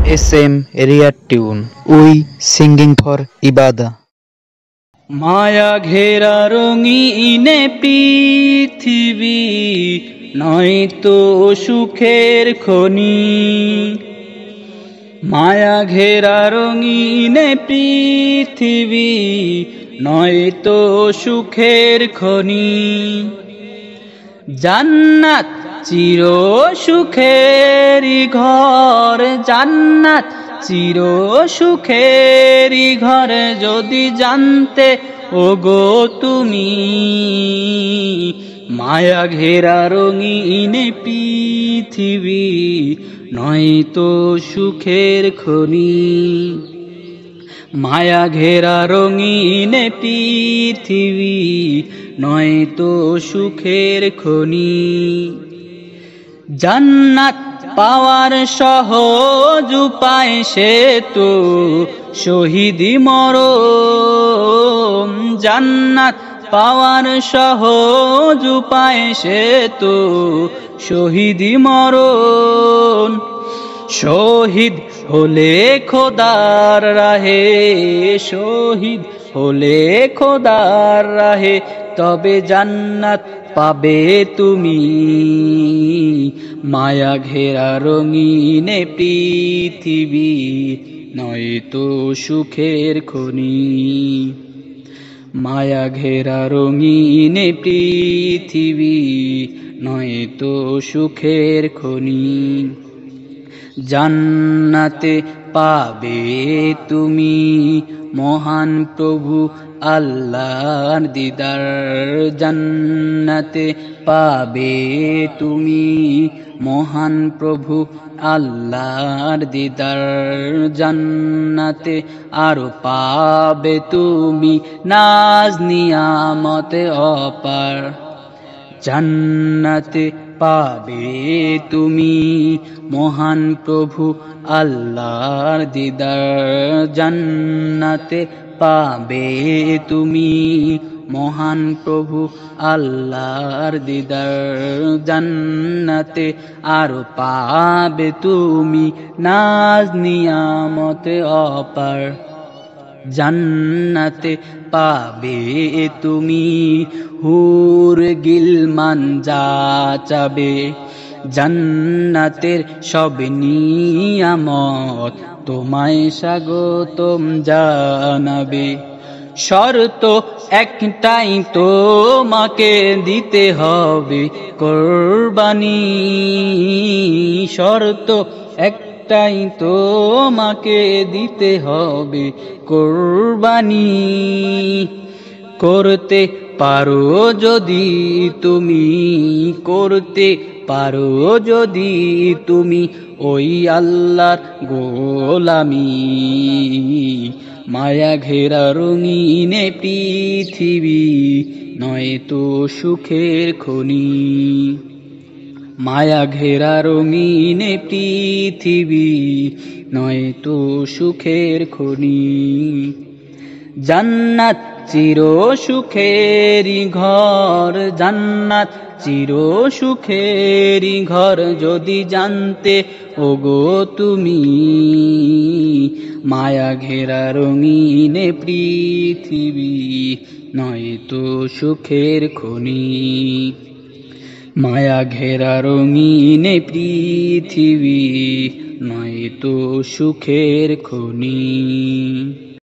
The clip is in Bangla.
SM area tune. We singing for Ibadah. মায়া ঘেরা রঙিনে পৃথিবী নয়তো সুখের খনি। মায়া ঘেরা রঙিনে পৃথিবী নয়তো সুখের খনি। জান্নাত চির সুখেরি ঘর, জান্নাত চির সুখেরি ঘর যদি জানতে ওগো তুমি। মায়া ঘেরা রঙিন পৃথিবী নয়তো সুখের খনি। মায়া ঘেরা রঙিন পৃথিবী নয়তো সুখের খনি। জান্নাত পাওয়ার সহজ উপায় সে তো শহীদি মরণ। জান্নাত পাওয়ার সহজ উপায় সে তো শহীদি মরণ। শহীদ হলে খোদার রাহে, শহীদ হলে খোদার রাহে তবে জান্নাত পাবে তুমি। মায়া ঘেরা রঙিনে পৃথিবী নয়তো সুখের খনি। মায়া ঘেরা রঙিনে পৃথিবী নয়তো সুখের খনি। জান্নাতে পাবে তুমি মহান প্রভু আল্লাহর দিদার। জান্নাতে পাবে তুমি মহান প্রভু আল্লাহর দিদার। জান্নাতে আরো পাবে তুমি নাজ নিয়ামতে অপার। জান্নাতে পাবে তুমি মহান প্রভু আল্লাহর দিদার। জান্নাতে পাবে তুমি মহান প্রভু আল্লাহর দিদার। জান্নাতে আরো পাবে তুমি নাজ নিয়ামতে অপার। জান্নাতে পাবে তুমি হুর গিলমান যা চাবে। জান্নাতের সব নিয়ামত তোমায় স্বাগতম জানাবে। শর্ত একটাই তোমাকে দিতে হবে কোরবানি। শর্ত একটাই তোমাকে দিতে হবে কোরবানি। করতে পারো যদি তুমি, করতে পারো যদি তুমি ওই আল্লাহর গোলামি। মায়া ঘেরা রঙিনে পৃথিবী নয়তো সুখের খনি। মায়া ঘেরা রঙিনে পৃথিবী নয়তো সুখের খনি। জান্নাত চির সুখেরি ঘর, জান্নাত চির সুখেরি ঘর যদি জানতে ওগো তুমি। মায়া ঘেরা রঙিনে পৃথিবী নয়তো সুখের খনি। মায়া ঘেরা রঙিনে পৃথিবী নয়তো সুখের খনি।